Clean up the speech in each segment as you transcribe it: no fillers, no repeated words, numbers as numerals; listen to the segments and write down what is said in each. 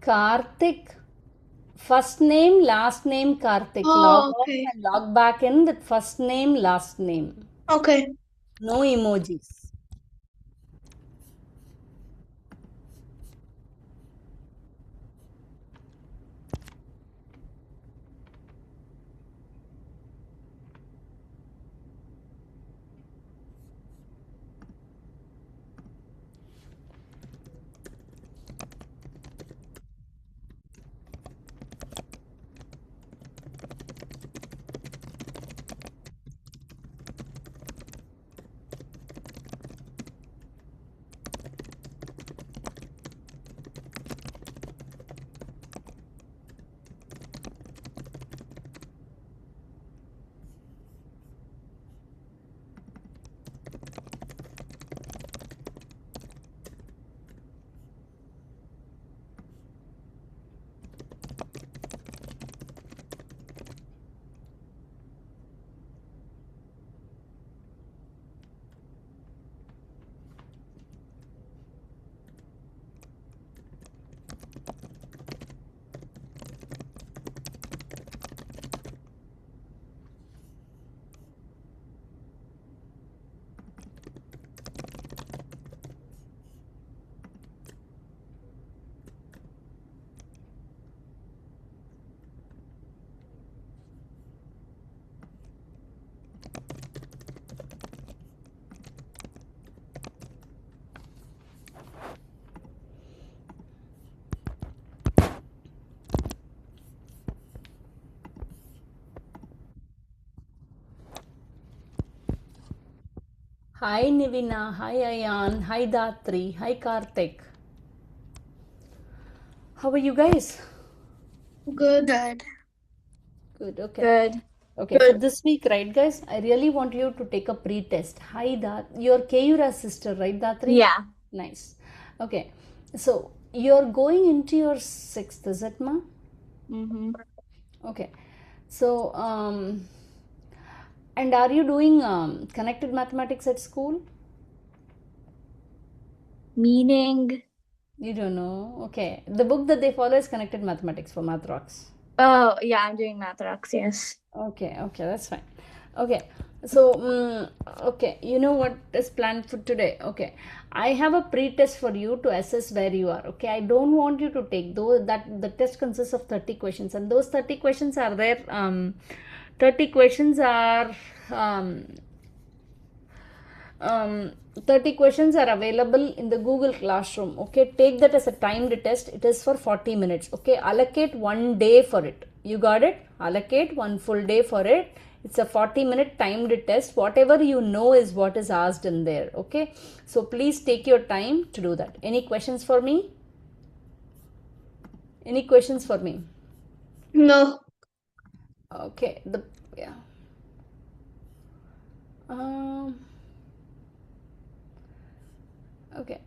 Karthik. First name, last name, Karthik. Log Oh, off okay. and log back in with first name, last name. Okay. No emojis. Hi Nivina, hi Ayan, hi Datri, hi Karthik. How are you guys? Good. Good. Good, okay. Good. Okay, for this week, right, guys, I really want you to take a pre-test. Hi, your Kayura's sister, right, Datri? Yeah. Nice. Okay, so you're going into your sixth, is it, ma? Mm-hmm. Okay, so and are you doing connected mathematics at school? Meaning, You don't know. Okay, the book that they follow is Connected Mathematics for Math Rocks. oh, yeah, I'm doing math rocks, yes. Okay, okay, that's fine. Okay, so okay, you know what is planned for today? Okay, I have a pre-test for you to assess where you are. Okay, I don't want you to take though that the test consists of 30 questions, and those 30 questions are there. 30 questions are um, 30 questions are available in the Google Classroom. Okay, take that as a timed test. It is for 40 minutes. Okay, allocate 1 day for it. You got it? Allocate 1 full day for it. It's a 40-minute timed test. Whatever you know is what is asked in there. Okay, so please take your time to do that. Any questions for me? Any questions for me? No. Okay, yeah. Um, okay,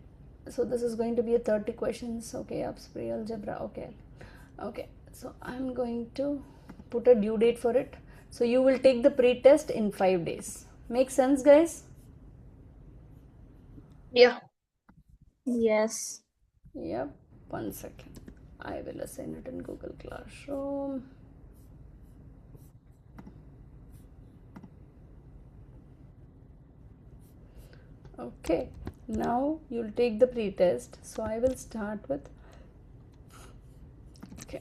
so this is going to be a 30 questions. Okay, Priya algebra. Okay, so I'm going to put a due date for it. So you will take the pre-test in 5 days. Make sense, guys? Yeah. Yes. Yep. 1 second. I will assign it in Google Classroom. Okay, now you'll take the pre-test. So I will start with, okay,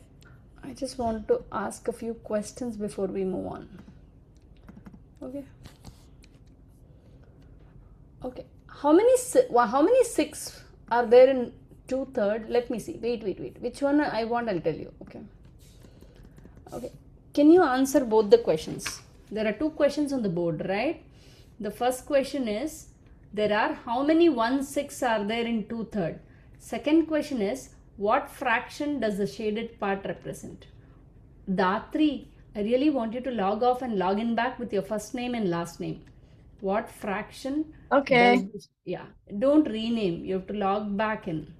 I just want to ask a few questions before we move on. Okay. Okay. How many six are there in 2/3? Let me see. Wait. Which one I want, I'll tell you. Okay. Okay. Can you answer both the questions? There are two questions on the board, right? The first question is, there are how many 1/6 are there in 2/3? Second question is, what fraction does the shaded part represent? Datri, I really want you to log off and log in back with your first name and last name. What fraction does Okay. this? Yeah, don't rename. You have to log back in.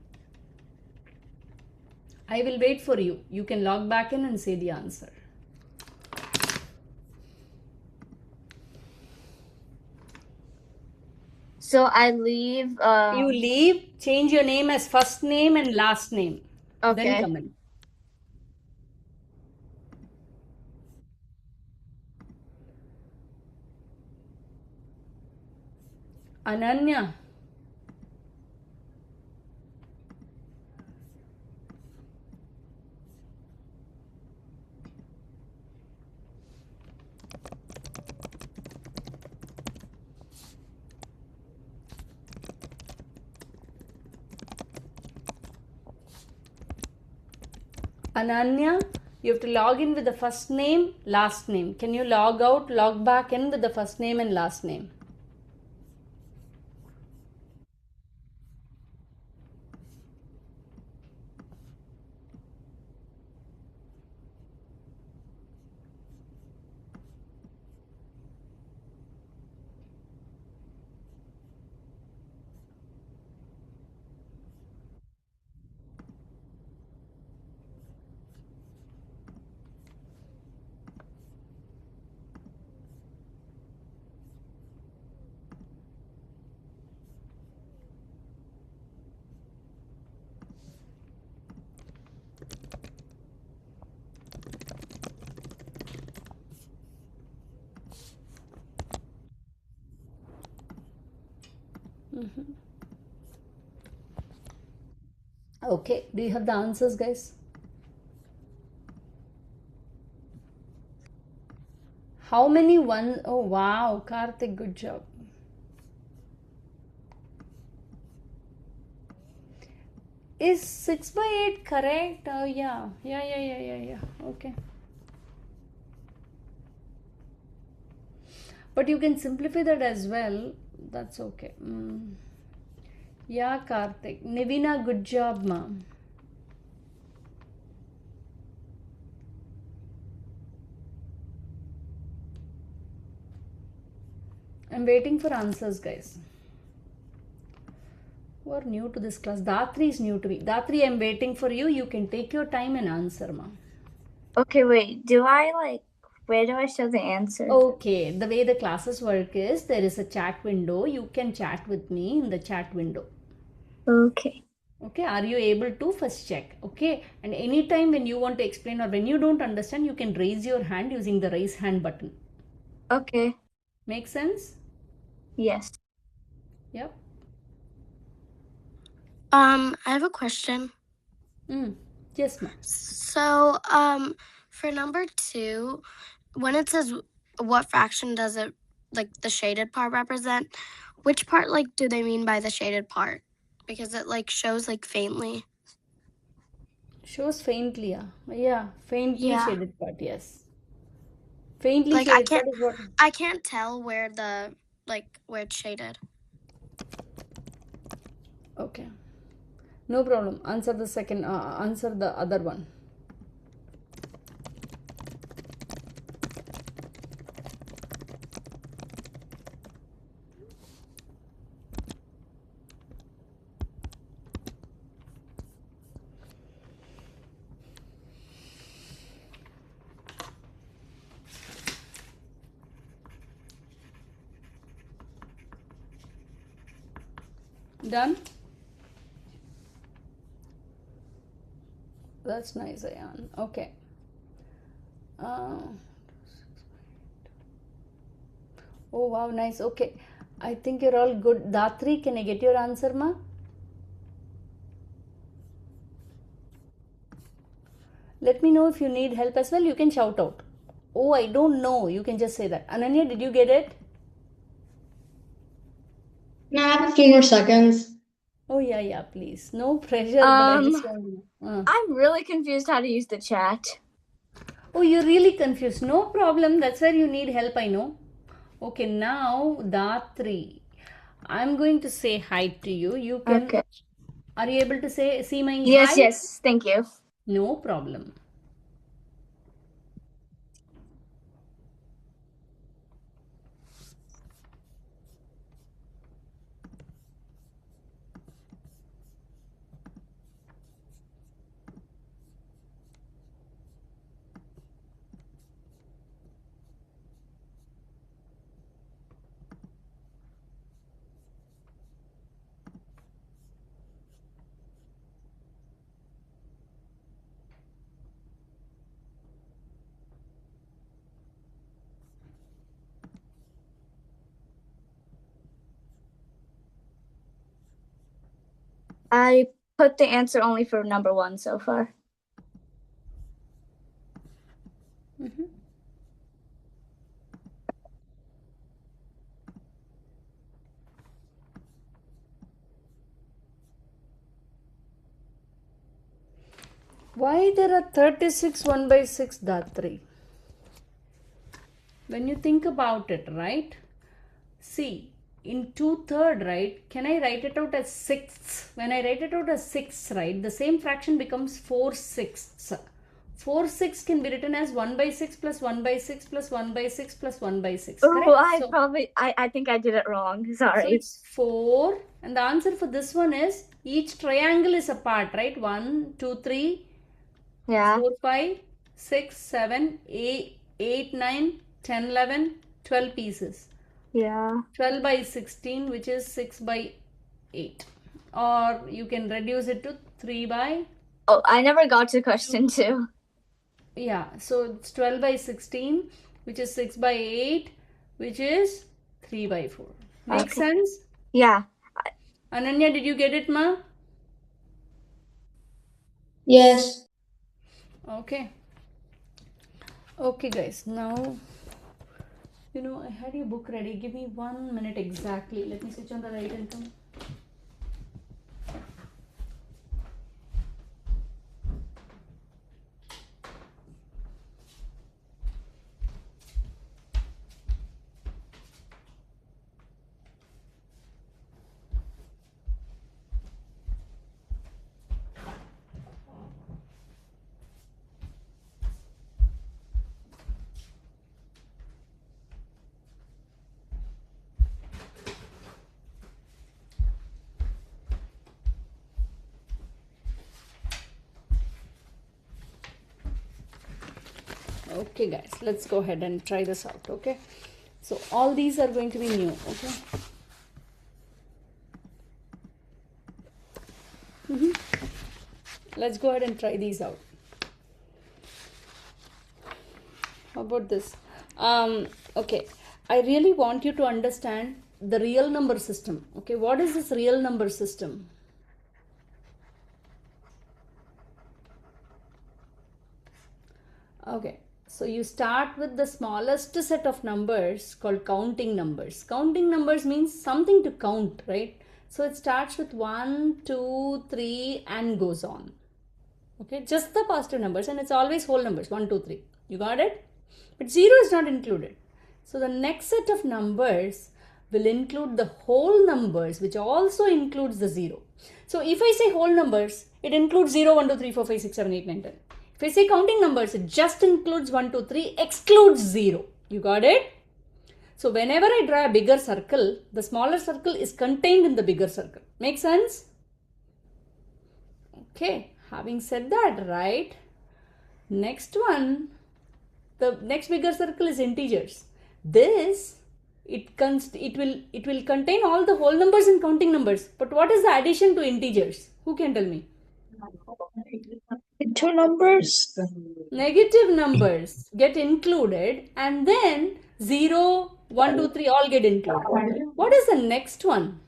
I will wait for you. You can log back in and say the answer. So I leave, You leave, change your name as first name and last name. Then Okay. come in. Ananya. Ananya, you have to log in with the first name, last name. Can you log out, log back in with the first name and last name? Okay, do you have the answers, guys? How many one? Oh, wow, Karthik, good job. Is 6 by 8 correct? Oh, yeah. Yeah. Okay. But you can simplify that as well. That's okay. Yeah, Karthik. Nivina, good job, ma'am. I'm waiting for answers, guys. Who are new to this class? Datri is new to me. Datri, I'm waiting for you. You can take your time and answer, ma'am. Okay, wait. Where do I show the answer? Okay, the way the classes work is there is a chat window. You can chat with me in the chat window. Okay. Okay, are you able to first check? Okay, and anytime when you want to explain or when you don't understand, you can raise your hand using the raise hand button. Okay. Make sense? Yes. Yep. I have a question. Yes, ma'am. So, for number 2, when it says what fraction does it, like the shaded part represent, which part, like, do they mean by the shaded part? Because it, like, shows, like, faintly. Shows faintly, yeah. Faintly Yeah. shaded part, yes. Faintly Like, I shaded can't, part is what? I can't tell where where it's shaded. Okay. No problem. Answer the second, answer the other one. Done? That's nice, Ayan. Okay. Uh, oh, wow, nice. Okay. I think you're all good. Datri, can I get your answer, ma? Let me know if you need help as well. You can shout out. Oh, I don't know. You can just say that. Ananya, did you get it? No, I have a few more seconds. Oh, yeah, please. No pressure, but I just want to know. I'm really confused how to use the chat. Oh, you're really confused. No problem. That's where you need help, I know. Okay, now Datri. I'm going to say hi to you. You can. Okay. Are you able to see my Yes, hi? yes. Thank you. No problem. I put the answer only for number 1 so far. Why there are 36 1 by 6 Dhatri? When you think about it, right? See, in 2/3, right? Can I write it out as 6ths? When I write it out as 6, right? The same fraction becomes 4/6. 4/6 can be written as 1 by 6 plus 1 by 6 plus 1 by 6 plus 1 by 6. Oh, Correct? I think I did it wrong. So Sorry. it's 4. And the answer for this one is each triangle is a part, right? 1, 2, 3, Yeah. 4, 5, 6, 7, 8, 9, 10, 11, 12 pieces. Yeah. 12 by 16, which is 6 by 8. Or you can reduce it to 3 by... Oh, I never got to question 2. Yeah, so it's 12 by 16, which is 6 by 8, which is 3 by 4. Make sense? Yeah. Ananya, did you get it, ma? Yes. Okay. Okay, guys. Now, I had your book ready. Give me 1 minute exactly. Let me switch on the right income. Okay, guys, let's go ahead and try this out. Okay, so all these are going to be new. Okay. Let's go ahead and try these out. How about this? Okay, I really want you to understand the real number system. Okay, what is this real number system? Okay, so you start with the smallest set of numbers called counting numbers. Counting numbers means something to count, right? So it starts with 1, 2, 3 and goes on. Okay, just the positive numbers, and it's always whole numbers 1, 2, 3. You got it? But 0 is not included. So the next set of numbers will include the whole numbers, which also includes the 0. So if I say whole numbers, it includes 0, 1, 2, 3, 4, 5, 6, 7, 8, 9, 10. If I say counting numbers, it just includes 1, 2, 3, excludes 0. You got it? So whenever I draw a bigger circle, the smaller circle is contained in the bigger circle. Make sense? Okay, having said that, right? Next one, the next bigger circle is integers. This, it will contain all the whole numbers and counting numbers. But what is the addition to integers? Who can tell me? 2 numbers. Negative numbers get included, and then 0, 1, 2, 3 all get included. What is the next one?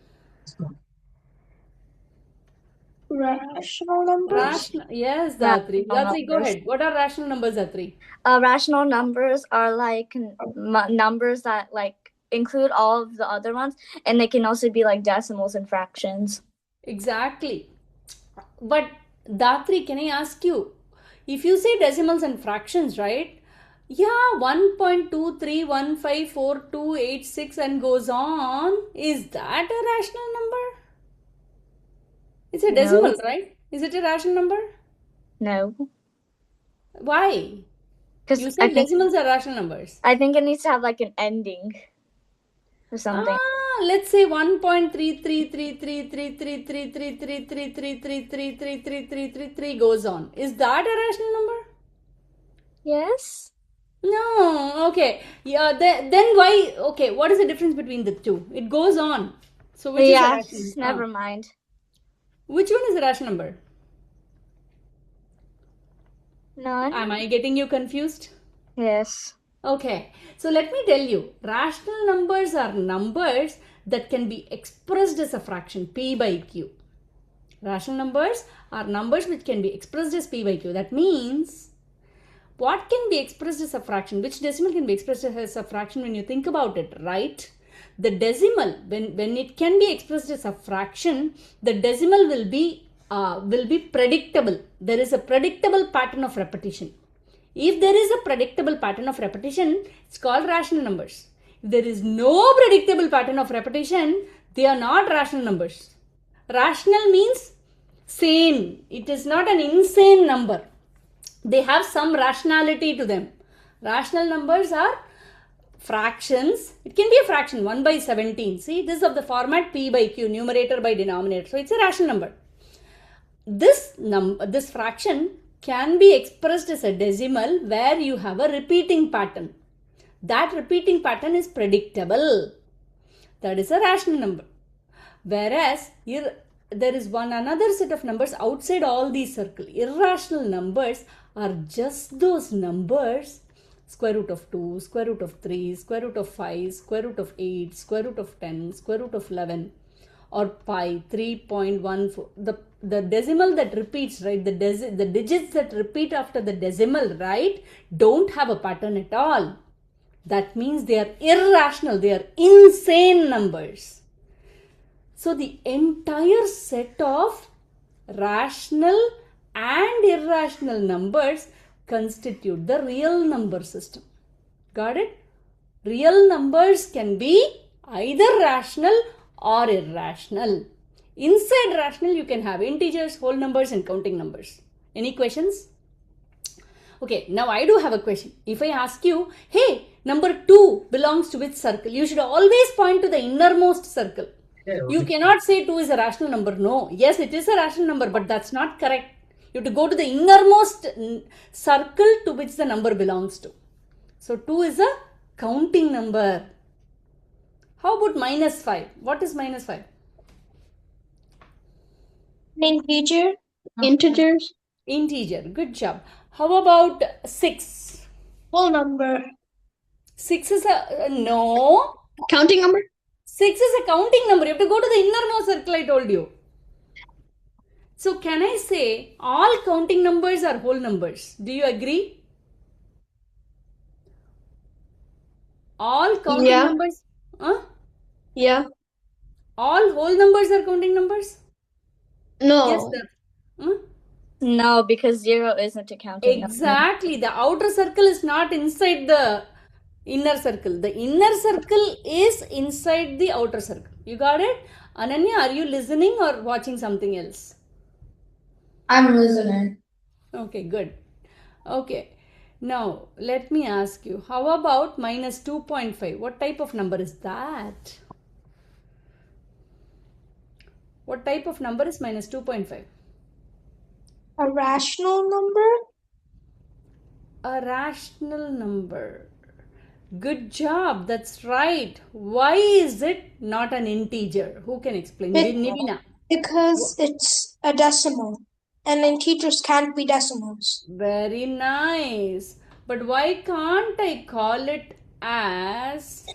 Rational numbers. Yes, Dhatri. Dhatri, go ahead. What are rational numbers, Dhatri? Rational numbers are like numbers that like include all of the other ones, and they can also be like decimals and fractions. Exactly. But Dhatri, can I ask you? If you say decimals and fractions, right? Yeah, 1.23154286 and goes on. Is that a rational number? It's a decimal, right? Is it a rational number? No. Why? Because You said decimals are rational numbers. I think it needs to have like an ending or something. Let's say 1.33333333333333333333 goes on. Is that a rational number? Yes. No. Okay. Yeah. Then why? Okay. What is the difference between the two? It goes on. So which is a rational? Never mind. Which one is a rational number? None. Am I getting you confused? Yes. Okay, so let me tell you, rational numbers are numbers that can be expressed as a fraction, p by q. Rational numbers are numbers which can be expressed as p by q. That means, what can be expressed as a fraction? Which decimal can be expressed as a fraction when you think about it, right? The decimal, when it can be expressed as a fraction, the decimal will be predictable. There is a predictable pattern of repetition. If there is a predictable pattern of repetition, it's called rational numbers. If there is no predictable pattern of repetition, they are not rational numbers. Rational means sane. It is not an insane number. They have some rationality to them. Rational numbers are fractions. It can be a fraction, 1 by 17. See, this is of the format p by q, numerator by denominator. So it's a rational number. This fraction can be expressed as a decimal where you have a repeating pattern. That repeating pattern is predictable. That is a rational number. Whereas there is another set of numbers outside all these circles. Irrational numbers are just those numbers: square root of 2, square root of 3, square root of 5, square root of 8, square root of 10, square root of 11, or pi 3.14. The decimal that repeats, right? The digits that repeat after the decimal, right, don't have a pattern at all. That means they are irrational. They are insane numbers. So the entire set of rational and irrational numbers constitute the real number system. Got it? Real numbers can be either rational or irrational. Inside rational, you can have integers, whole numbers, and counting numbers. Any questions? Okay, now I do have a question. If I ask you, hey, number 2 belongs to which circle? You should always point to the innermost circle. You cannot say 2 is a rational number. No. Yes, it is a rational number, but that's not correct. You have to go to the innermost circle to which the number belongs to. So 2 is a counting number. How about minus 5? What is minus 5? Integer. Integers. Integer. Good job. How about 6? Whole number. 6 is a no. Counting number. 6 is a counting number. You have to go to the innermost circle, I told you. So can I say all counting numbers are whole numbers? Do you agree? All counting numbers? Yeah. All whole numbers are counting numbers? No. Yes, sir. No, because 0 isn't a counting number. Exactly. The outer circle is not inside the inner circle. The inner circle is inside the outer circle. You got it? Ananya, are you listening or watching something else? I'm listening. Okay, good. Okay. Now, let me ask you, how about minus 2.5? What type of number is that? What type of number is minus 2.5? A rational number? A rational number. Good job. That's right. Why is it not an integer? Who can explain? Nivina. Because it's a decimal. And integers can't be decimals. Very nice. But why can't I call it as...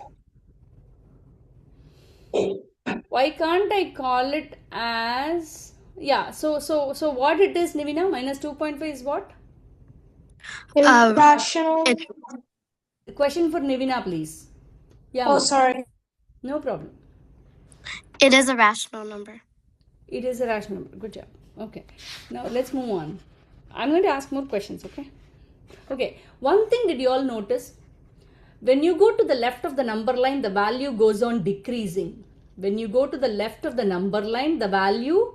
Why can't I call it as... Yeah, so what it is, Nivina? Minus 2.5 is what? Rational. Question for Nivina, please. Yeah. Oh, sorry. No problem. It is a rational number. It is a rational number. Good job. Okay. Now let's move on. I'm going to ask more questions, okay? Okay. One thing did you all notice? When you go to the left of the number line, the value goes on decreasing. When you go to the left of the number line, the value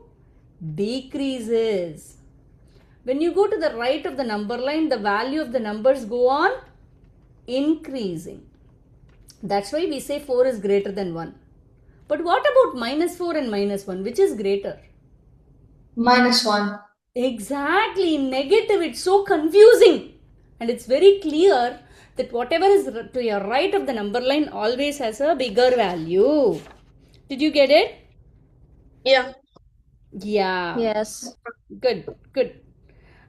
decreases. When you go to the right of the number line, the value of the numbers go on increasing. That's why we say 4 is greater than 1. But what about minus 4 and minus 1? Which is greater? Minus 1. Exactly. Negative. It's so confusing. And it's very clear that whatever is to your right of the number line always has a bigger value. Did you get it? Yeah. Yeah. Yes. Good. Good.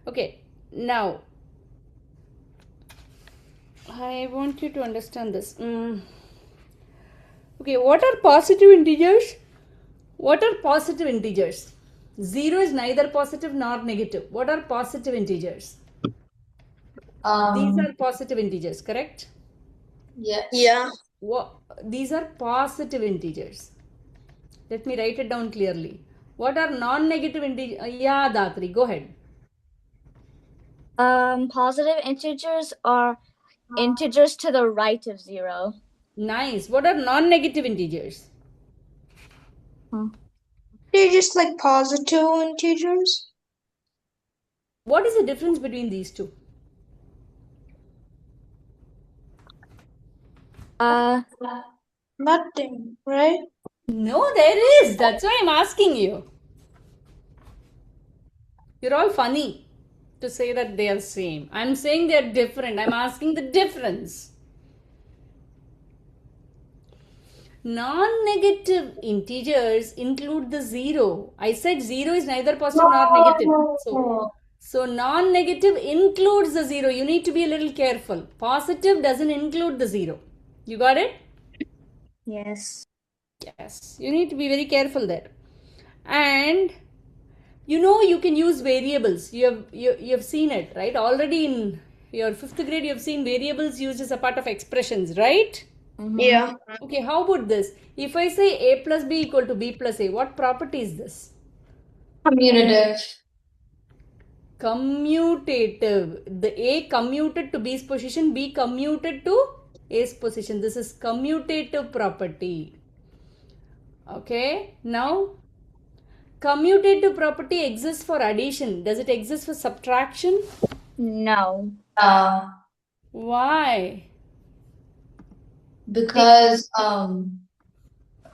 Okay. Now, I want you to understand this. Okay. What are positive integers? What are positive integers? 0 is neither positive nor negative. What are positive integers? These are positive integers, correct? Yes. Yeah. These are positive integers. Let me write it down clearly. What are non-negative integers? Yeah, Datri, go ahead. Positive integers are integers to the right of 0. Nice. What are non-negative integers? They're just like positive integers. What is the difference between these two? Nothing, right? No, there is. That's why I'm asking you. You're all funny to say that they are same. I'm saying they are different. I'm asking the difference. Non-negative integers include the 0. I said 0 is neither positive nor negative. So non-negative includes the 0. You need to be a little careful. Positive doesn't include the 0. You got it? Yes. Yes. You need to be very careful there. And you can use variables. You have seen it, right? Already in your 5th grade, you have seen variables used as a part of expressions, right? Yeah. Okay, how about this? If I say a plus b equal to b plus a, what property is this? Commutative. Commutative. The a commuted to b's position, b commuted to a's position. This is commutative property. Okay, now commutative property exists for addition. Does it exist for subtraction? No. Why? Because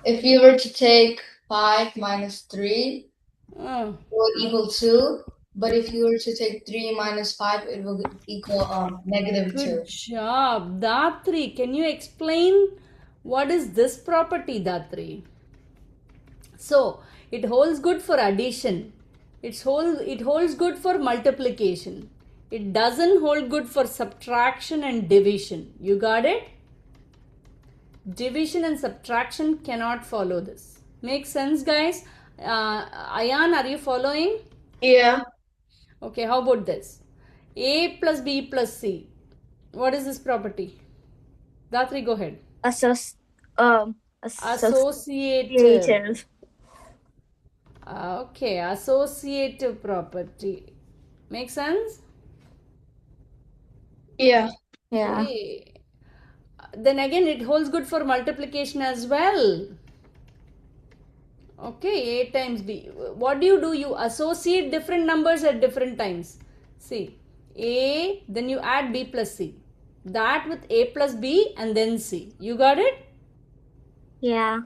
if you were to take 5 minus 3, Uh, it will equal 2. But if you were to take 3 minus 5, it will equal negative 2. Good job. Datri, can you explain what is this property, Datri? So, it holds good for addition. It holds good for multiplication. It doesn't hold good for subtraction and division. You got it? Division and subtraction cannot follow this. Makes sense, guys? Ayan, are you following? Yeah. Okay, how about this? A plus B plus C. What is this property? Datri, go ahead. Associative. Okay, associative property. Make sense? Yeah. Yeah. Okay. Then again, it holds good for multiplication as well. Okay, A times B. What do? You associate different numbers at different times. See, A, then you add B plus C. That with A plus B and then C. You got it? Yeah.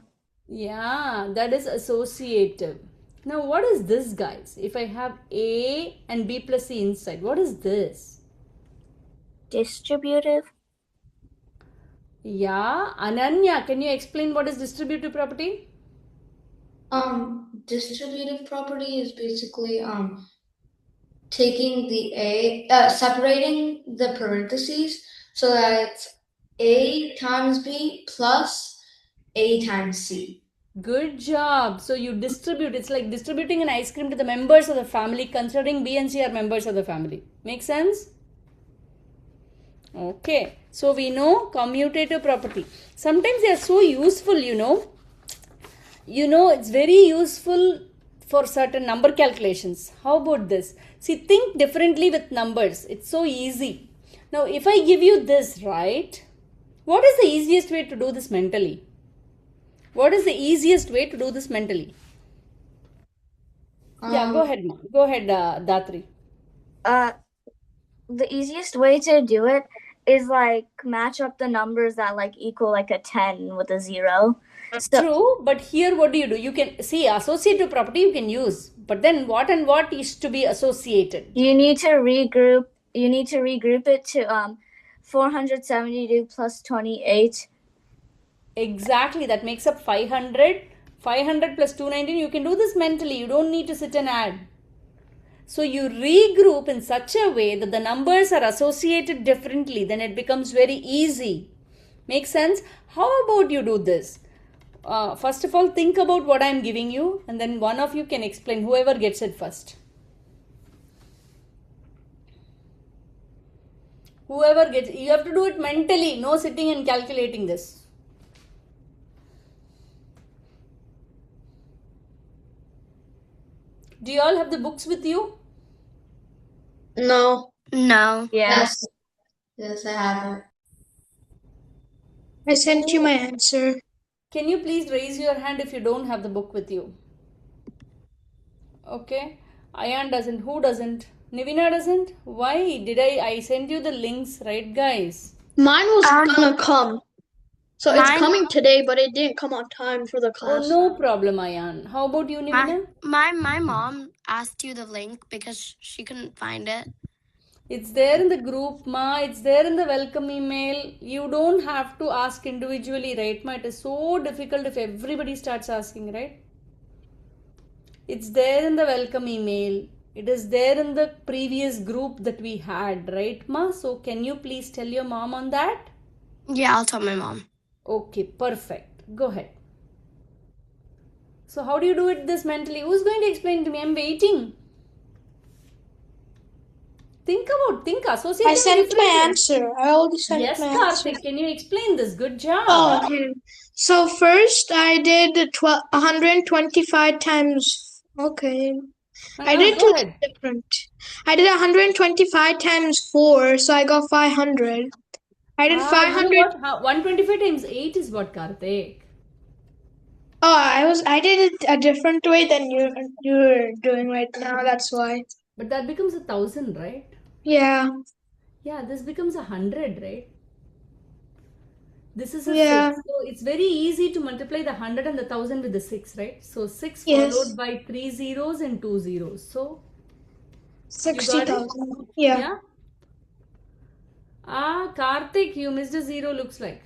Yeah, that is associative. Now, what is this, guys? If I have A and B plus C inside, what is this? Distributive. Yeah, Ananya, can you explain what is distributive property? Distributive property is basically taking the separating the parentheses so that it's A times B plus A times C. Good job. So you distribute. It's like distributing an ice cream to the members of the family, considering B and C are members of the family. Make sense? Okay. So we know commutative property. Sometimes they are so useful, it's very useful for certain number calculations. How about this? See, think differently with numbers. It's so easy. Now, if I give you this, right? What is the easiest way to do this mentally? What is the easiest way to do this mentally? Yeah, go ahead, ma. Go ahead, Datri. The easiest way to do it is like match up the numbers that like equal like a 10 with a 0. True, but here what do? You can see associative property you can use, but then what and what is to be associated? You need to regroup it to 472 plus 28. Exactly, that makes up 500. 500 plus 219, you can do this mentally. You don't need to sit and add. So you regroup in such a way that the numbers are associated differently. Then it becomes very easy. Make sense? How about you do this? first of all, think about what I'm giving you, and then one of you can explain, whoever gets it first. Whoever gets, you have to do it mentally, no sitting and calculating this. Do you all have the books with you? No. No. Yes. Yes, I have it. I sent you my answer. Can you please raise your hand if you don't have the book with you? Okay. Ayan doesn't. Who doesn't? Nivina doesn't? Why? Did I send you the links, right, guys? Mine was gonna come. So it's mine- coming today, but it didn't come on time for the Oh, class. no problem, Ayan. How about you, Nivina? My mom asked you the link because she couldn't find it. It's there in the group, ma. It's there in the welcome email. You don't have to ask individually, right, ma? It is so difficult if everybody starts asking, right? It's there in the welcome email. It is there in the previous group that we had, right, ma? So can you please tell your mom on that? Yeah, I'll tell my mom. Okay, perfect. Go ahead. So how do you do it this mentally? Who's going to explain to me? I'm waiting. Think, associate. I sent my answer. I already sent Yes, my answer. Karthik, can you explain this? Good job. Oh, okay. So first I did 125 times. Okay. I did Go two ahead. different. I did 125 times 4, so I got 500. I did You 500. know what? 125 times 8 is what, Karthik? Oh, I did it a different way than you're doing right now. That's why. But that becomes 1,000, right? Yeah. Yeah, this becomes 100, right? This is a Yeah. 6. So it's very easy to multiply the 100 and the 1,000 with the 6, right? So 6 Yes. followed by 3 zeros and 2 zeros. So 60,000. Yeah. yeah. Karthik, you missed a 0, looks like.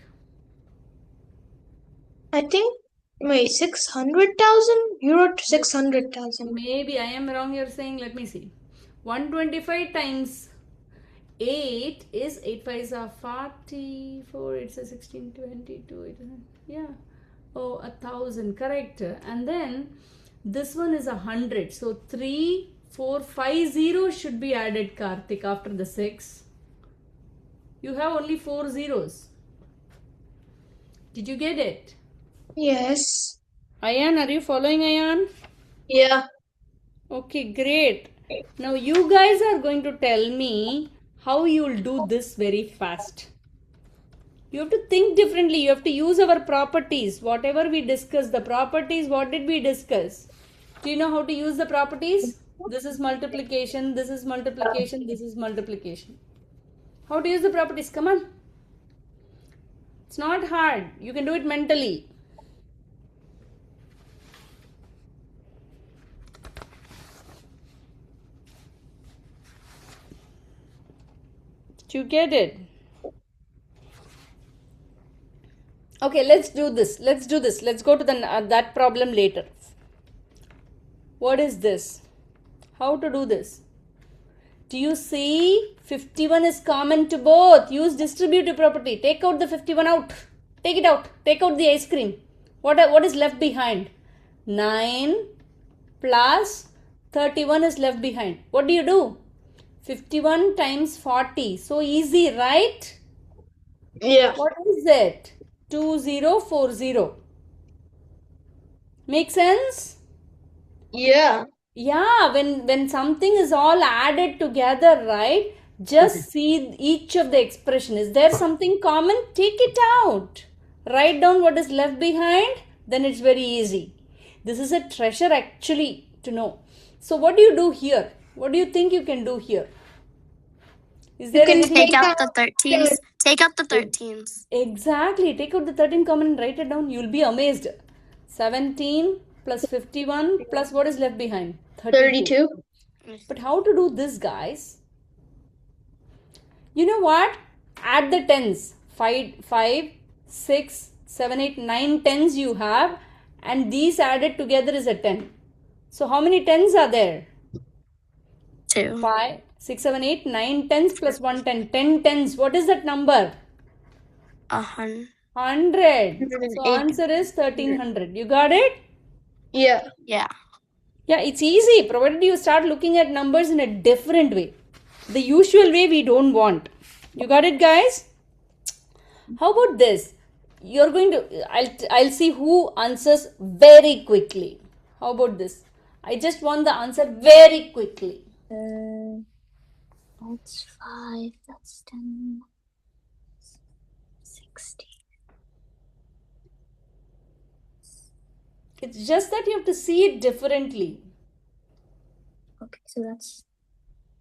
I think. Wait, 600,000? You wrote 600,000. Maybe I am wrong, you're saying. Let me see. 125 times 8 is 8 5s are 44, it's a 16, 22, yeah. Oh, 1,000, correct. And then this one is 100. So 3, 4, 5 zeros should be added, Karthik, after the 6. You have only 4 zeros. Did you get it? Yes. Ayan, are you following, Ayan? Yeah. Okay, great. Now you guys are going to tell me how you'll do this very fast. You have to think differently. You have to use our properties. Whatever we discuss, the properties, what did we discuss? Do you know how to use the properties? This is multiplication, this is multiplication, this is multiplication. How to use the properties? Come on. It's not hard. You can do it mentally. Do you get it? Okay, let's do this. Let's go to that problem later. What is this? How to do this? Do you see 51 is common to both? Use distributive property. Take out the 51 out. Take it out. Take out the ice cream. What is left behind? 9 plus 31 is left behind. What do you do? 51 times 40. So easy, right? Yeah. What is it? 2040. Make sense? Yeah. Yeah, when something is all added together, right? Just see each of the expression. Is there something common? Take it out. Write down what is left behind. Then it's very easy. This is a treasure actually to know. So what do you do here? What do you think you can do here? Is there anything? Take out the 13s. Take out the 13s. Exactly. Take out the 13 common and write it down. You'll be amazed. 17 plus 51 plus what is left behind? 32. But how to do this, guys? You know what? Add the tens. 5, 6, 7, 8, 9 tens you have, and these added together is a 10. So how many tens are there? 2. 5, 6, 7, 8, 9 tens plus 1 10. 10 tens. What is that number? 100. 100. So 108. answer is 1300. You got it? Yeah. Yeah. Yeah, it's easy provided you start looking at numbers in a different way. The usual way we don't want. You got it, guys? How about this? You're going to, I'll see who answers very quickly. How about this? I just want the answer very quickly. That's 5. That's 10. 60. It's just that you have to see it differently. Okay, so that's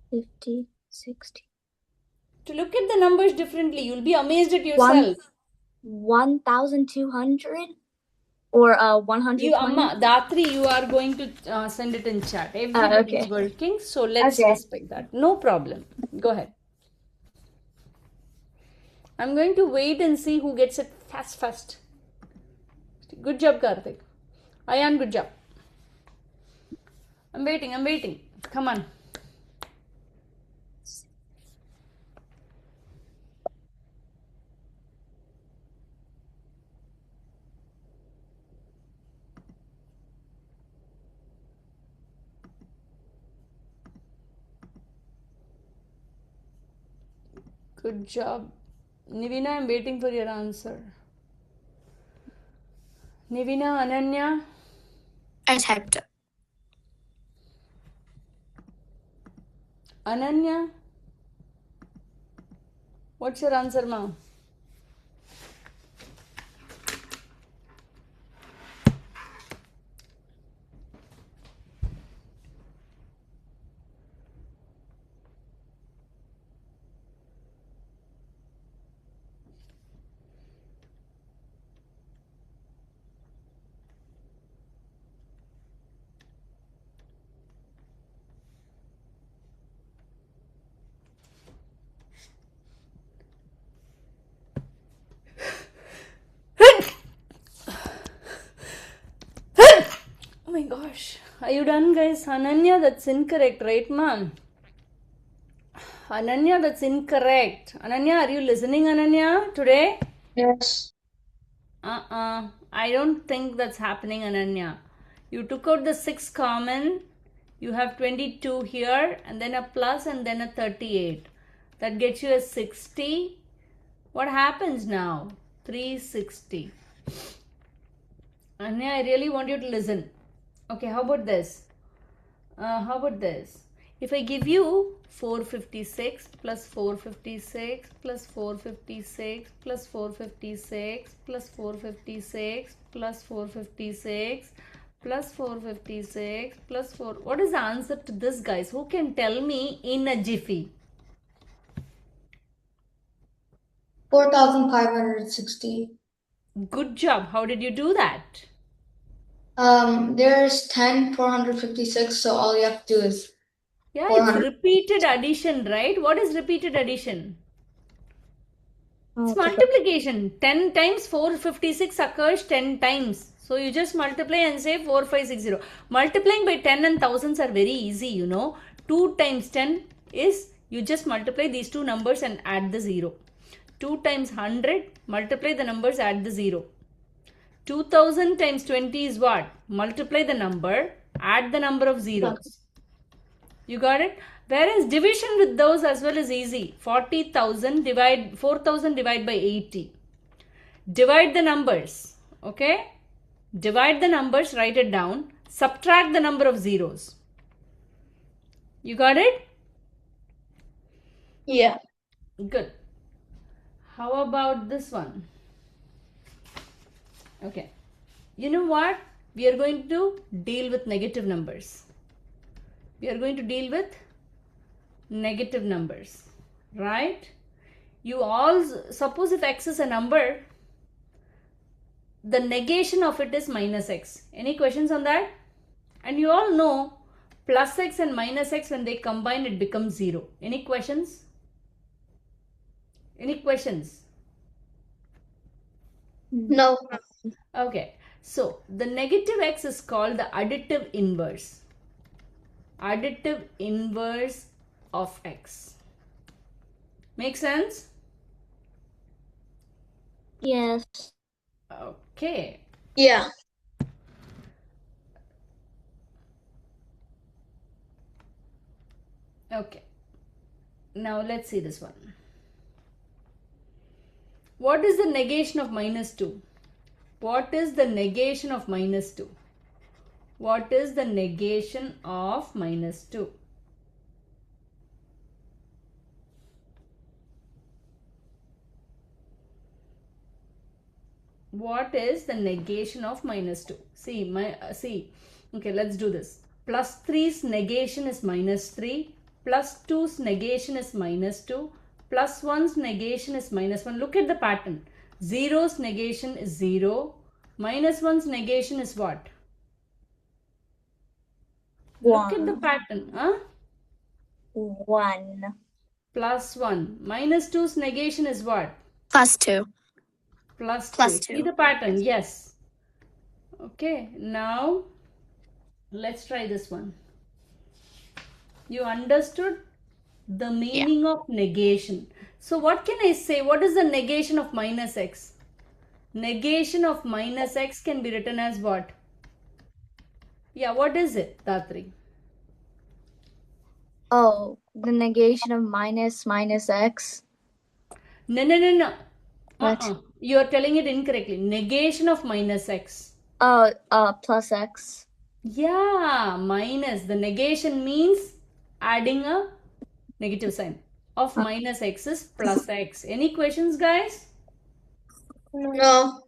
50, 60. To look at the numbers differently, you'll be amazed at yourself. 1,200 or 120. You, Amma, Datri, you are going to send it in chat. Everybody is Okay. working, so let's Okay. respect that. No problem. Go ahead. I'm going to wait and see who gets it fast. Good job, Karthik. Ayan, good job. I'm waiting. Come on. Good job. Nivina, I'm waiting for your answer. Nivina, Ananya. I typed it. Ananya. What's your answer, ma? Oh my gosh. Are you done, guys? Ananya, that's incorrect, right, ma'am? Ananya, that's incorrect. Ananya, are you listening, Ananya, today? Yes. I don't think that's happening, Ananya. You took out the 6 common. You have 22 here, and then a plus, and then a 38. That gets you a 60. What happens now? 360. Anya, I really want you to listen. Okay, how about this? If I give you 456 plus 456 plus 456 plus 456 plus 456 plus 456 plus 456 plus 4, what is the answer to this, guys? Who can tell me in a jiffy? 4,560. Good job. How did you do that? There's 10,456, so all you have to do is Yeah, it's 400. repeated addition, right? What is repeated addition? It's Okay. multiplication. 10 times 456 occurs 10 times. So you just multiply and say 4560. Multiplying by 10 and thousands are very easy, you know. 2 times 10 is, you just multiply these two numbers and add the 0. 2 times 100, multiply the numbers, add the 0. 2000 times 20 is what? Multiply the number, add the number of zeros. You got it? Whereas division with those as well is easy. 40,000 divide 4,000 divide by 80. Divide the numbers. Okay? Divide the numbers, write it down. Subtract the number of zeros. You got it? Yeah. Good. How about this one? Okay. You know what? We are going to deal with negative numbers. We are going to deal with negative numbers, right? You all, suppose if x is a number, the negation of it is minus x. Any questions on that? And you all know plus x and minus x, when they combine, it becomes 0. Any questions? Any questions? No. Okay. So the negative x is called the additive inverse. Additive inverse of x. Make sense? Yes. Okay. Yeah. Okay. Now let's see this one. What is the negation of minus 2? What is the negation of minus 2? What is the negation of minus 2? What is the negation of minus 2? See. Okay, let's do this. Plus 3's negation is minus 3. Plus 2's negation is minus 2. Plus 1's negation is minus 1. Look at the pattern. 0's negation is 0. Minus 1's negation is what? Look at the 1. pattern. Huh? 1. Plus 1. Minus 2's negation is what? +2. Plus 2. Plus See 2. the pattern? Yes. Okay. Now, let's try this one. You understood the meaning of negation. So what can I say? What is the negation of minus x? Negation of minus x can be written as what? Yeah, what is it, Datri? Oh, the negation of minus x. No. What? You are telling it incorrectly. Negation of minus x. Plus x. Yeah, minus. The negation means adding a negative sign. Of minus x is plus x. Any questions, guys? No.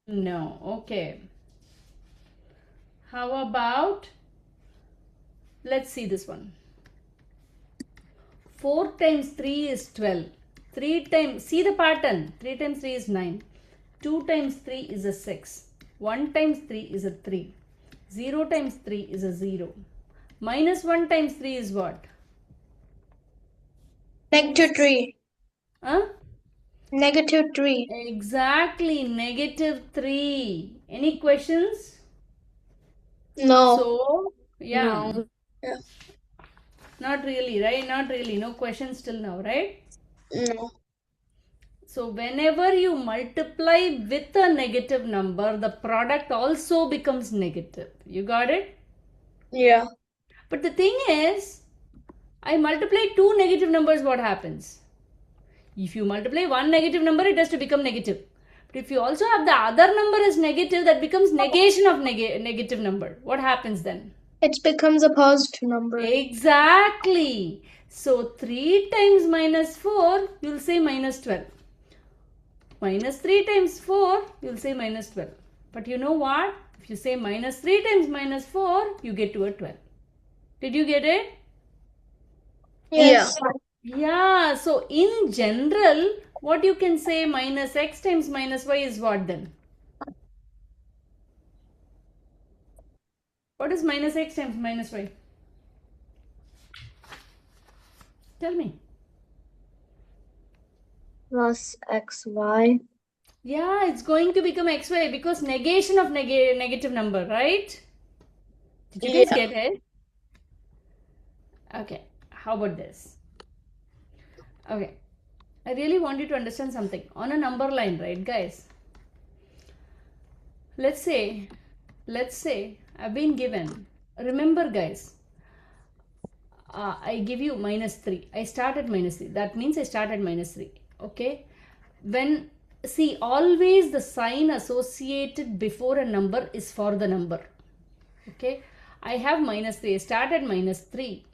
No. Okay. How about, let's see this one. 4 times 3 is 12. 3 times, see the pattern. 3 times 3 is 9. 2 times 3 is a 6. 1 times 3 is a 3. 0 times 3 is a 0. Minus 1 times 3 is what? -3. Huh? -3. Exactly, -3. Any questions? No. So, yeah. No. Yeah. Not really, right? Not really. No questions till now, right? No. So, whenever you multiply with a negative number, the product also becomes negative. You got it? Yeah. But the thing is, I multiply two negative numbers, what happens? If you multiply one negative number, it has to become negative. But if you also have the other number as negative, that becomes negation of negative number. What happens then? It becomes a positive number. Exactly. So 3 times minus 4, you'll say minus 12. Minus 3 times 4, you'll say minus 12. But you know what? If you say minus 3 times minus 4, you get to a 12. Did you get it? Yes. Yeah. So in general, what you can say minus x times minus y is what then? What is minus x times minus y? Tell me. Plus xy. Yeah, it's going to become xy because negation of negative number, right? Did you guys get it? Okay. How about this? Okay. I really want you to understand something. On a number line, right, guys? Let's say I've been given, remember guys, I give you minus 3. I start at minus 3. That means I start at minus 3. Okay. When, see, always the sign associated before a number is for the number. Okay. I have minus 3. I start at minus 3.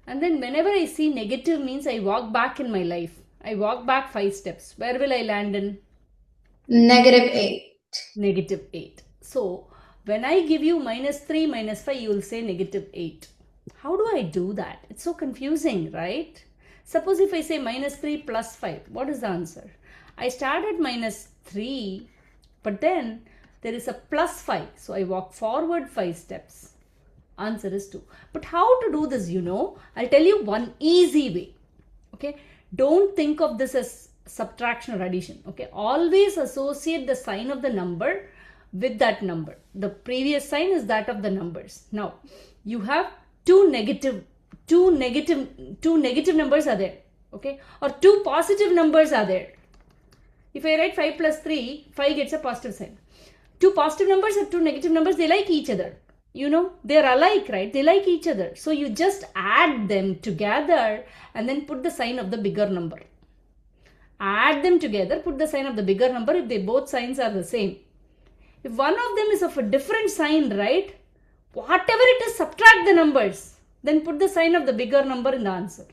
And then whenever I see negative means I walk back in my life. I walk back 5 steps. Where will I land in? -8. Negative 8. So, when I give you minus 3, minus 5, you will say negative 8. How do I do that? It's so confusing, right? Suppose if I say minus 3 plus 5, what is the answer? I start at minus 3, but then there is a plus 5. So, I walk forward 5 steps. Answer is 2. But how to do this, you know? I'll tell you one easy way. Okay. Don't think of this as subtraction or addition. Okay. Always associate the sign of the number with that number. The previous sign is that of the numbers. Now, you have two negative numbers are there. Okay. Or two positive numbers are there. If I write 5 plus 3, 5 gets a positive sign. Two positive numbers and two negative numbers, they like each other. You know, they're alike, right? They like each other. So you just add them together and then put the sign of the bigger number. Add them together, put the sign of the bigger number if they both signs are the same. If one of them is of a different sign, right? Whatever it is, subtract the numbers. Then put the sign of the bigger number in the answer.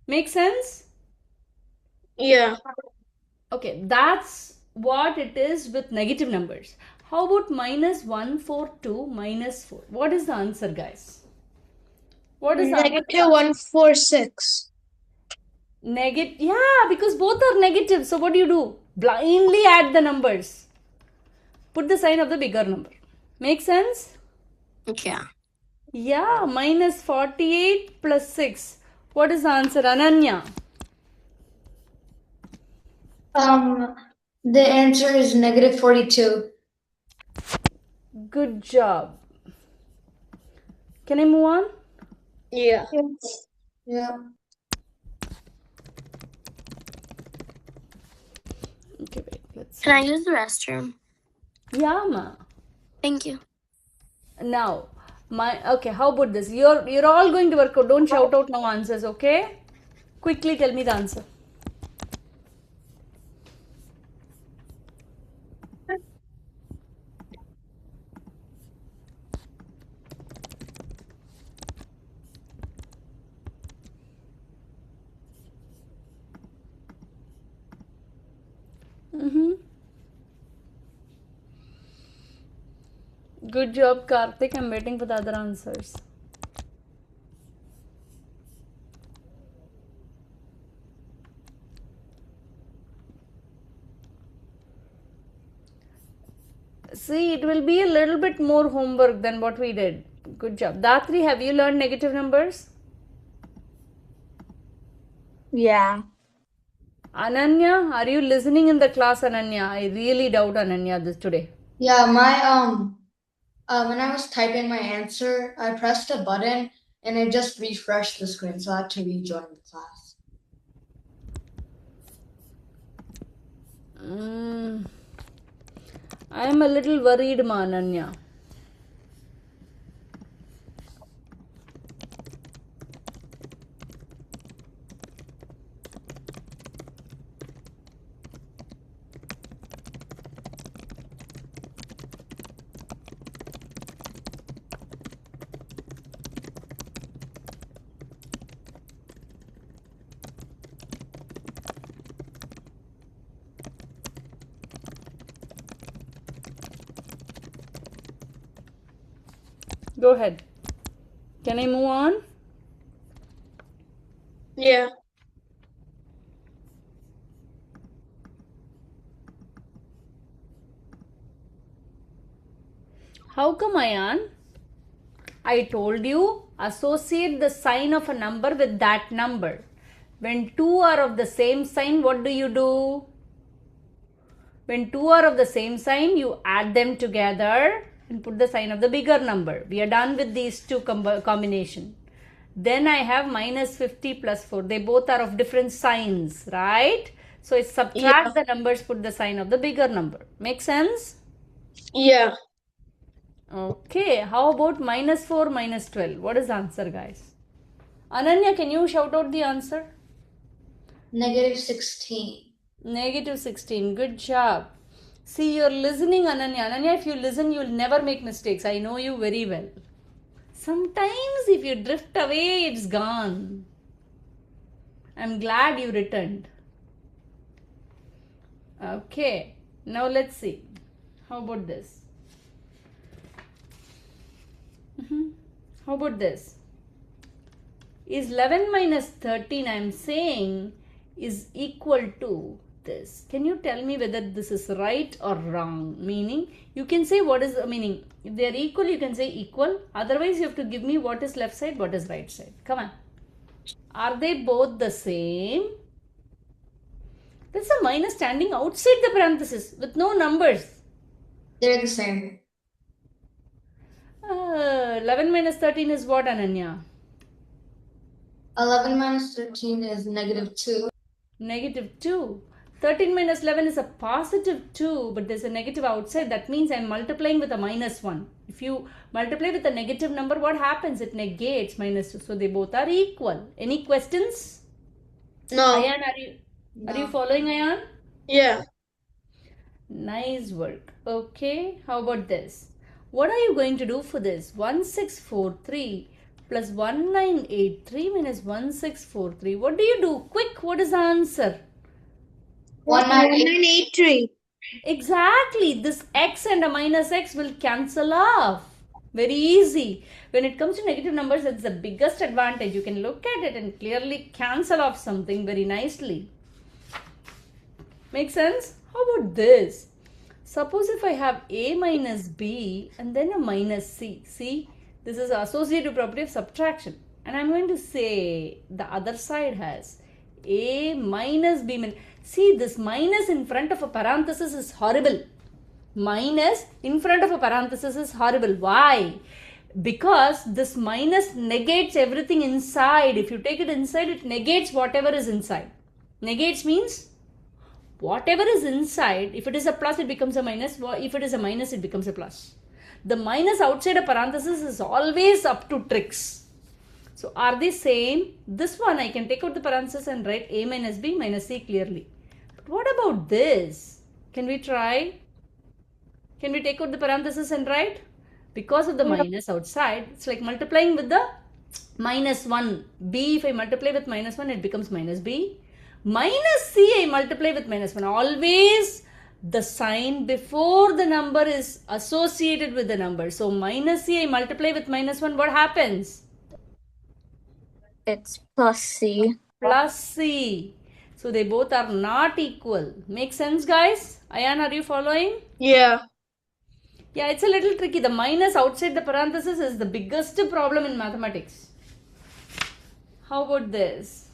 Make sense? Yeah. Okay, that's what it is with negative numbers. How about minus 142 minus 4? What is the answer, guys? What is the answer? Negative 146. Yeah, because both are negative. So what do? Blindly add the numbers. Put the sign of the bigger number. Make sense? Yeah. Yeah, minus 48 plus 6. What is the answer, Ananya? The answer is negative 42. Good job. Can I move on? Yeah. Yeah. Okay, wait. Let's see. Can I use the restroom? Yeah, ma. Thank you. Now, okay, how about this? You're all going to work out. Don't shout out no answers, okay? Quickly tell me the answer. Good job, Karthik. I'm waiting for the other answers. See, it will be a little bit more homework than what we did. Good job. Datri, have you learned negative numbers? Yeah. Ananya, are you listening in the class, Ananya? I really doubt Ananya this today. Yeah, when I was typing my answer, I pressed a button and it just refreshed the screen, so I had to rejoin the class. I am a little worried, ma, Ananya. Go ahead. Can I move on? Yeah. How come, Ayan? I told you, associate the sign of a number with that number. When two are of the same sign, what do? When two are of the same sign, you add them together and put the sign of the bigger number. We are done with these two combination. Then I have minus 50 plus 4. They both are of different signs, right? So I subtract the numbers, put the sign of the bigger number. Make sense? Yeah. Okay, how about minus 4 minus 12? What is the answer, guys? Ananya, can you shout out the answer? Negative 16. Negative 16. Good job. See, you're listening, Ananya. Ananya, if you listen, you'll never make mistakes. I know you very well. Sometimes if you drift away, it's gone. I'm glad you returned. Okay, now let's see. How about this? How about this? Is 11 minus 13, I'm saying, is equal to this. Can you tell me whether this is right or wrong? Meaning, you can say what is the meaning. If they are equal, you can say equal. Otherwise, you have to give me what is left side, what is right side. Come on. Are they both the same? There's a minus standing outside the parenthesis with no numbers. They're the same. 11 minus 13 is what, Ananya? 11 minus 13 is negative 2. Negative 2. 13 minus 11 is a positive 2, but there's a negative outside. That means I'm multiplying with a minus 1. If you multiply with a negative number, what happens? It negates minus 2. So they both are equal. Any questions? No. Ayan, are you following, Ayan? Yeah. Nice work. Okay, how about this? What are you going to do for this? 1643 plus 1983 minus 1643. What do you do? Quick, what is the answer? 1983. Exactly. This x and a minus x will cancel off. Very easy. When it comes to negative numbers, it's the biggest advantage. You can look at it and clearly cancel off something very nicely. Make sense? How about this? Suppose if I have a minus b and then a minus c. See, this is associative property of subtraction. And I'm going to say the other side has a minus b. See, this minus in front of a parenthesis is horrible. Minus in front of a parenthesis is horrible. Why? Because this minus negates everything inside. If you take it inside, it negates whatever is inside. Negates means whatever is inside, if it is a plus, it becomes a minus. If it is a minus, it becomes a plus. The minus outside a parenthesis is always up to tricks. So are they same? This one I can take out the parenthesis and write a minus b minus c clearly. But what about this? Can we try? Can we take out the parenthesis and write? Because of the minus outside, it's like multiplying with the minus 1. b, if I multiply with minus 1, it becomes minus b. Minus c, I multiply with minus 1. Always the sign before the number is associated with the number. So minus c, I multiply with minus 1. What happens? It's plus c. Plus c. So they both are not equal. Make sense, guys? Ayan, are you following? Yeah. Yeah, it's a little tricky. The minus outside the parenthesis is the biggest problem in mathematics. How about this?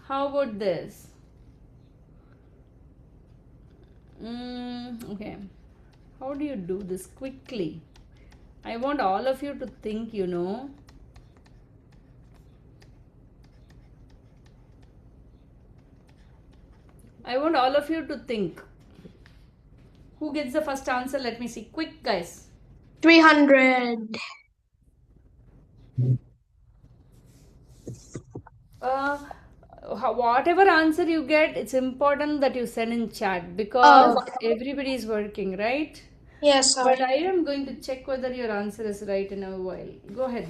How about this? Okay. How do you do this quickly? I want all of you to think, you know. I want all of you to think. Who gets the first answer? Let me see. Quick, guys. 300. Whatever answer you get, it's important that you send in chat because everybody is working, right? Yes, But sorry. I am going to check whether your answer is right in a while. Go ahead.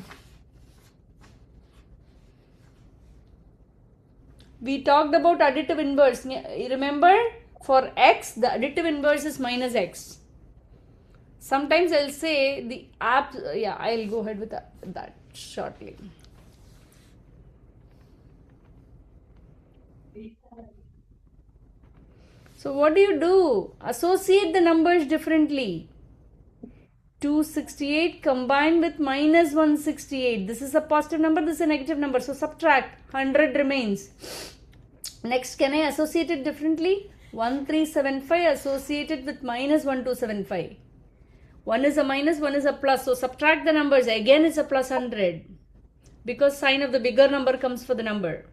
We talked about additive inverse. Remember, for x, the additive inverse is minus x. Sometimes I'll say the I'll go ahead with that shortly. So what do? Associate the numbers differently. 268 combined with minus 168. This is a positive number, this is a negative number. So subtract. 100 remains. Next, can I associate it differently? 1375 associated with minus 1275. One is a minus, one is a plus. So subtract the numbers. Again, it's a plus 100. Because sign of the bigger number comes for the number.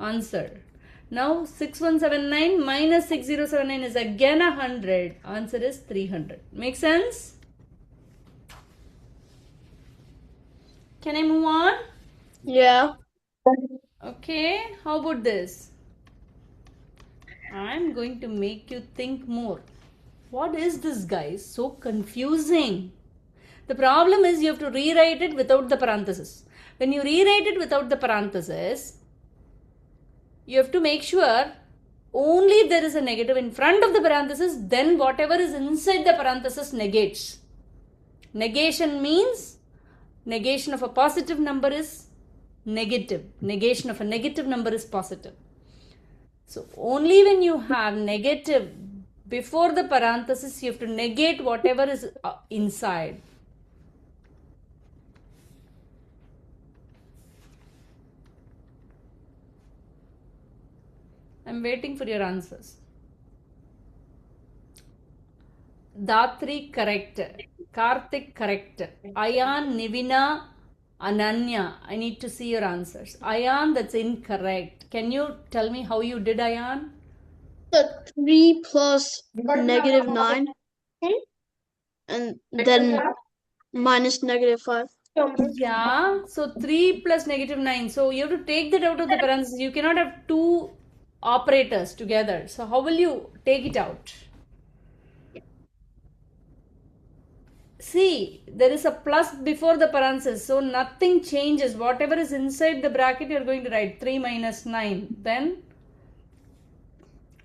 Answer. Now 6179 minus 6079 is again 100. Answer is 300. Make sense? Can I move on? Yeah. Okay. How about this? I'm going to make you think more. What is this, guys? So confusing. The problem is you have to rewrite it without the parenthesis. When you rewrite it without the parenthesis, you have to make sure only if there is a negative in front of the parenthesis, then whatever is inside the parenthesis negates. Negation means negation of a positive number is negative. Negation of a negative number is positive. So only when you have negative before the parenthesis, you have to negate whatever is inside. I'm waiting for your answers. Datri correct. Karthik correct. Ayan, Nivina, Ananya, I need to see your answers. Ayan, that's incorrect. Can you tell me how you did, Ayan? The 3 plus negative 9. And then minus negative 5. Yeah, so 3 plus negative 9. So you have to take that out of the parentheses. You cannot have two operators together. So how will you take it out? See, there is a plus before the parenthesis. So nothing changes. Whatever is inside the bracket, you are going to write 3 minus 9. Then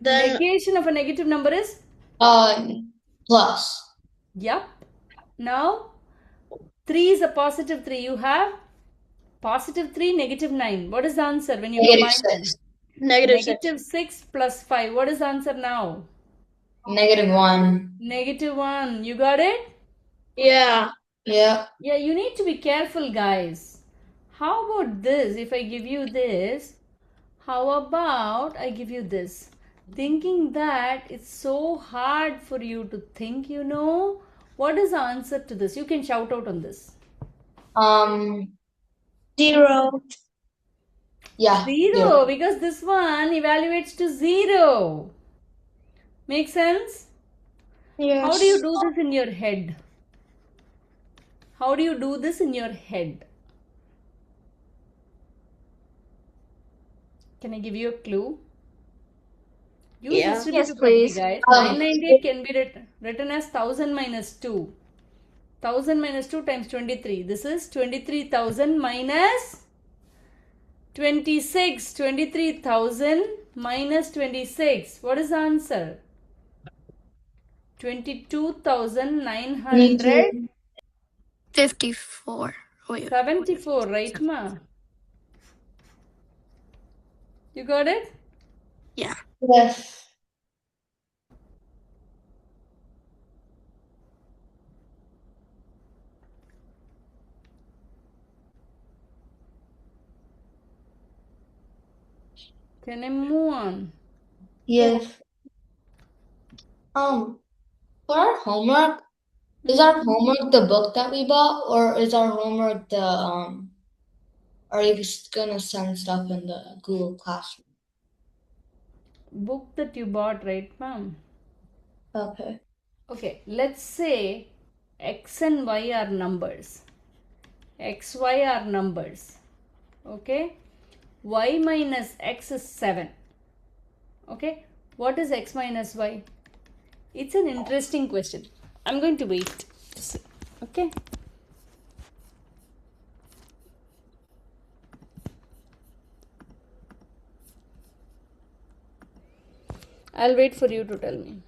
negation of a negative number is? Plus. Yup. Now 3 is a positive 3. You have positive 3, negative 9. What is the answer when you Negative combine them? 6. Negative 6 plus 5. What is the answer now? Negative 1. Negative 1. You got it? Yeah. Yeah. Yeah, you need to be careful, guys. How about this? If I give you this, how about I give you this? Thinking that it's so hard for you to think, What is the answer to this? You can shout out on this. 0. Yeah. 0, because this one evaluates to 0. Make sense? Yes. How do you do this in your head? How do you do this in your head? Can I give you a clue? Use distributive property, please. guys. 998 can be written as 1000 minus 2. 1000 minus 2 times 23. This is 23,000 minus 26. 23,000 minus 26. What is the answer? 22,900. 54. Wait. 74, right, ma? You got it? Yeah. Yes. Can I move on? Yes. For our homework, is our homework the book that we bought, or is our homework the are you just gonna send stuff in the Google Classroom? Book that you bought, right, ma'am? Okay. Okay, let's say x and y are numbers. X, y are numbers. Okay? Y minus x is 7. Okay? What is x minus y? It's an interesting question. I'm going to wait to see. Okay? I'll wait for you to tell me.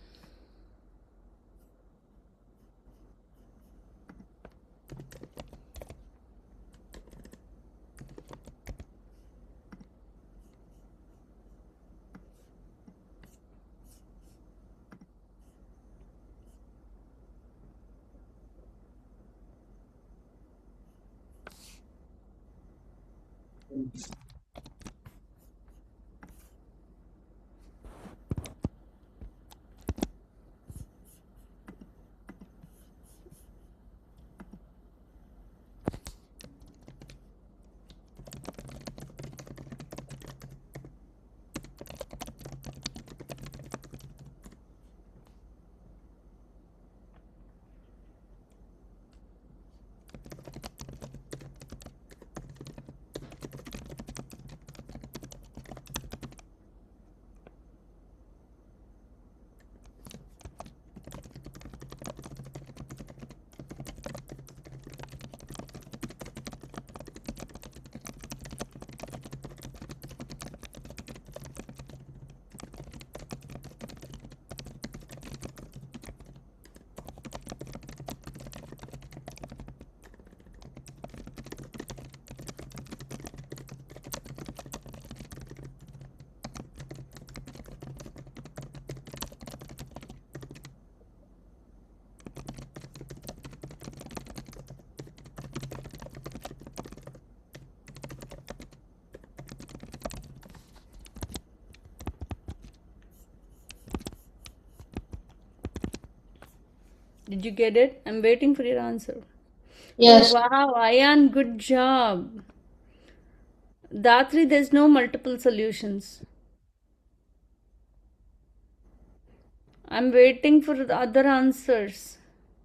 Did you get it? I'm waiting for your answer. Yes. Wow, Ayan, good job. Datri, there's no multiple solutions. I'm waiting for the other answers.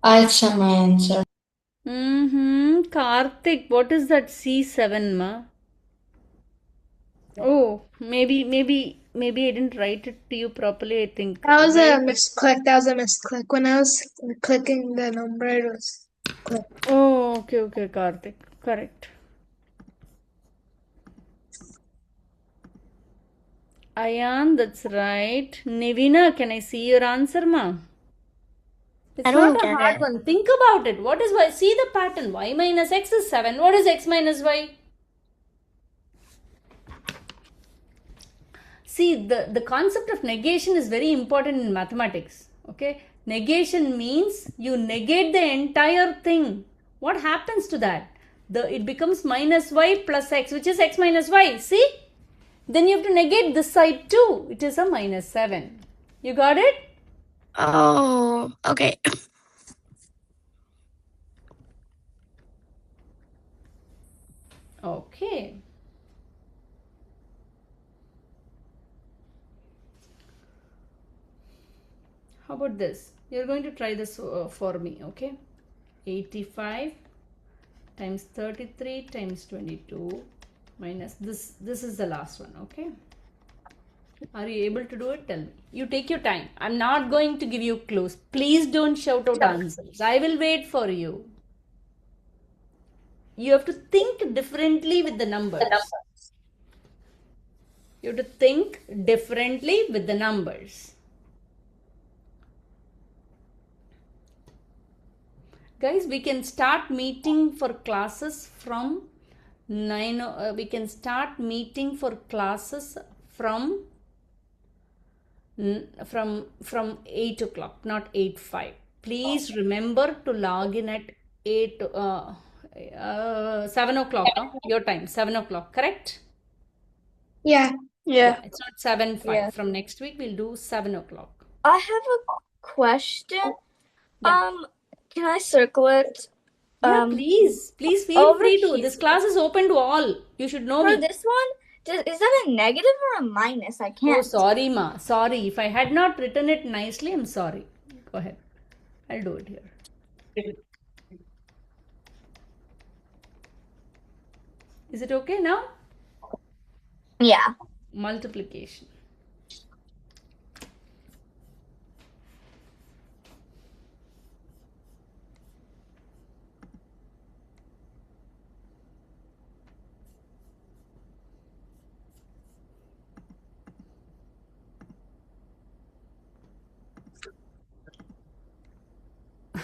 I accept my answer. Karthik, what is that C7, ma? Oh, maybe I didn't write it to you properly, I think. That was a Wait. misclick. That was a misclick. When I was clicking the number, it was click. Oh, okay, Karthik. Correct. Ayan, that's right. Nivina, can I see your answer, ma? It's I not don't a get hard it. one. Think about it. What is y? See the pattern. Y minus x is 7. What is x minus y? See, the concept of negation is very important in mathematics. Okay? Negation means you negate the entire thing. What happens to that? It becomes minus y plus x, which is x minus y. See? Then you have to negate this side too. It is a minus 7. You got it? Oh, okay. Okay. How about this? You're going to try this for me, okay? 85 times 33 times 22 minus this. This is the last one, okay? Are you able to do it? Tell me. You take your time. I'm not going to give you clues. Please don't shout out answers. I will wait for you. You have to think differently with the numbers. You have to think differently with the numbers. Guys, we can start meeting for classes from 9. We can start meeting for classes from 8 o'clock, not 8:05. Please remember to log in at 7 o'clock, your time, 7 o'clock, correct? Yeah. Yeah. It's not 7:05. Yeah. From next week, we'll do 7 o'clock. I have a question. Yeah. Can I circle it? Yeah, please feel over free to. here. This class is open to all. You should know For me. this one, is that a negative or a minus? I Oh, can't. sorry, ma. Sorry. If I had not written it nicely, I'm sorry. Go ahead. I'll do it here. Is it okay now? Yeah. Multiplication.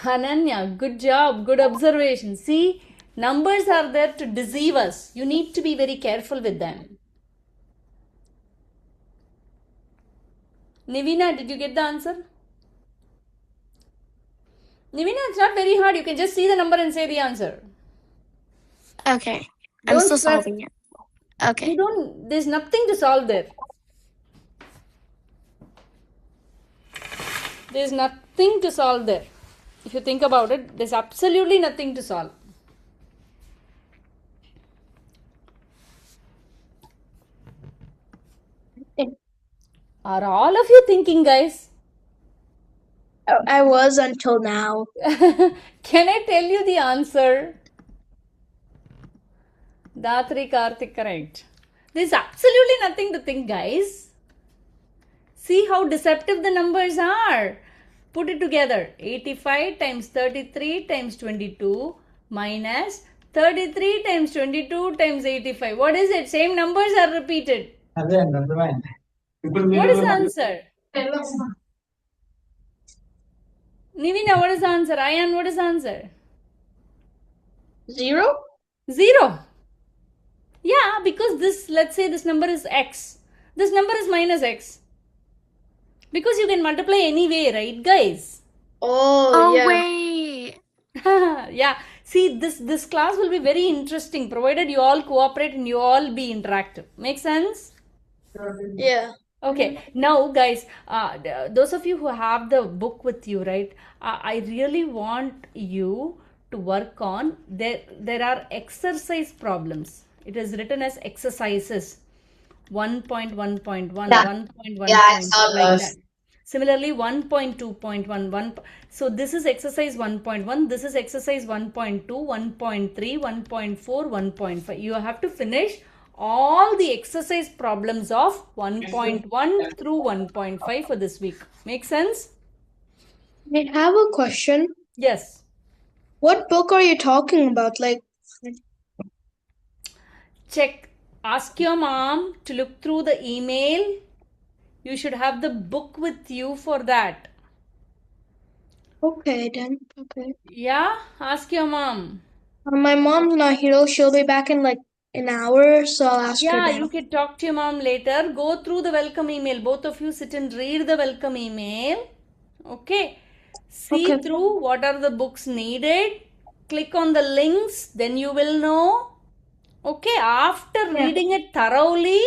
Ananya, good job, good observation. See, numbers are there to deceive us. You need to be very careful with them. Nivina, did you get the answer? Nivina, it's not very hard. You can just see the number and say the answer. Okay. I'm Don't still stress. solving it. Okay. There's nothing to solve there. There's nothing to solve there. If you think about it, there's absolutely nothing to solve. Are all of you thinking, guys? I was until now. Can I tell you the answer? Datri Karthik, correct. There's absolutely nothing to think, guys. See how deceptive the numbers are. Put it together. 85 times 33 times 22 minus 33 times 22 times 85. What is it? Same numbers are repeated. What is the answer? Nivina, what is the answer? Ayan, what is the answer? 0? 0. Yeah, because this, let's say this number is x. This number is minus x. Because you can multiply anyway, right, guys? Oh, yeah. Wait. Yeah. See, this class will be very interesting, provided you all cooperate and you all be interactive. Make sense? Yeah. Okay, now guys, those of you who have the book with you, right? I really want you to work on. There are exercise problems. It is written as exercises. 1.1.1, 1.1, Yeah, I saw like those. that. Similarly, 1.2.1. So this is exercise 1.1. This is exercise 1.2, 1.3, 1.4, 1.5. You have to finish all the exercise problems of 1.1 through 1.5 for this week. Make sense? I have a question. Yes. What book are you talking about? Like, Check. Ask your mom to look through the email. You should have the book with you for that. okay then. Okay. Yeah? Ask your mom. My mom's not here. She'll be back in like an hour, so I'll ask her Yeah, then. you can talk to your mom later. Go through the welcome email. Both of you sit and read the welcome email. Okay. See Okay. through what are the books needed. Click on the links. Then you will know. Okay. After Yeah. reading it thoroughly.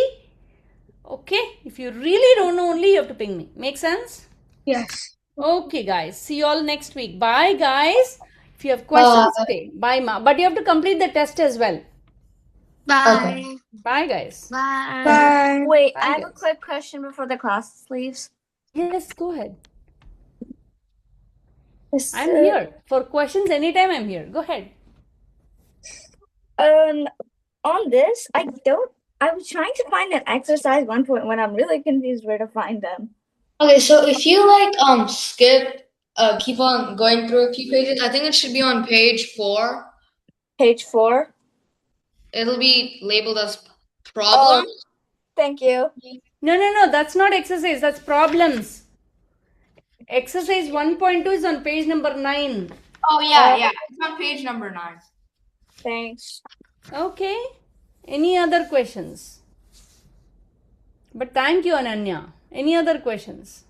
Okay. If you really don't know, only you have to ping me. Make sense? Yes. Okay, guys. See you all next week. Bye, guys. If you have questions, stay. Bye, ma. But you have to complete the test as well. Bye. Bye, guys. Bye. Bye. Wait, Bye, I have a guys. quick question before the class leaves. Yes, go ahead. I'm So, here. For questions, anytime I'm here. Go ahead. on this, I was trying to find an exercise 1.1. I'm really confused where to find them. Okay, so if you keep on going through a few pages, I think it should be on page 4. Page 4. It'll be labeled as problems. Oh, thank you. No. That's not exercise. That's problems. Exercise 1.2 is on page number 9. Oh, yeah. It's on page number 9. Thanks. Okay. Any other questions? But thank you, Ananya. Any other questions?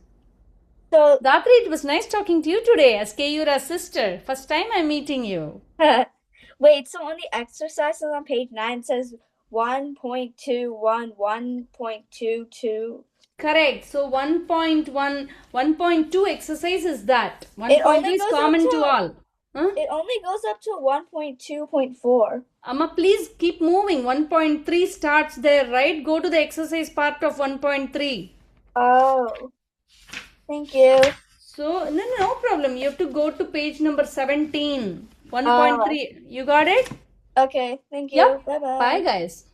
So, Datri, it was nice talking to you today as Kayura's sister. First time I'm meeting you. wait, so on the exercises on page 9 says 1.21, 1.22. Correct. So 1.1, 1.2 exercise is that. It 1.2 only is goes up common to- to all. Huh? It only goes up to 1.2.4. Amma, please keep moving. 1.3 starts there, right? Go to the exercise part of 1.3. Oh, thank you. So, no problem. You have to go to page number 17. 1.3. You got it? Okay, thank you. Yep. Bye-bye. Bye, guys.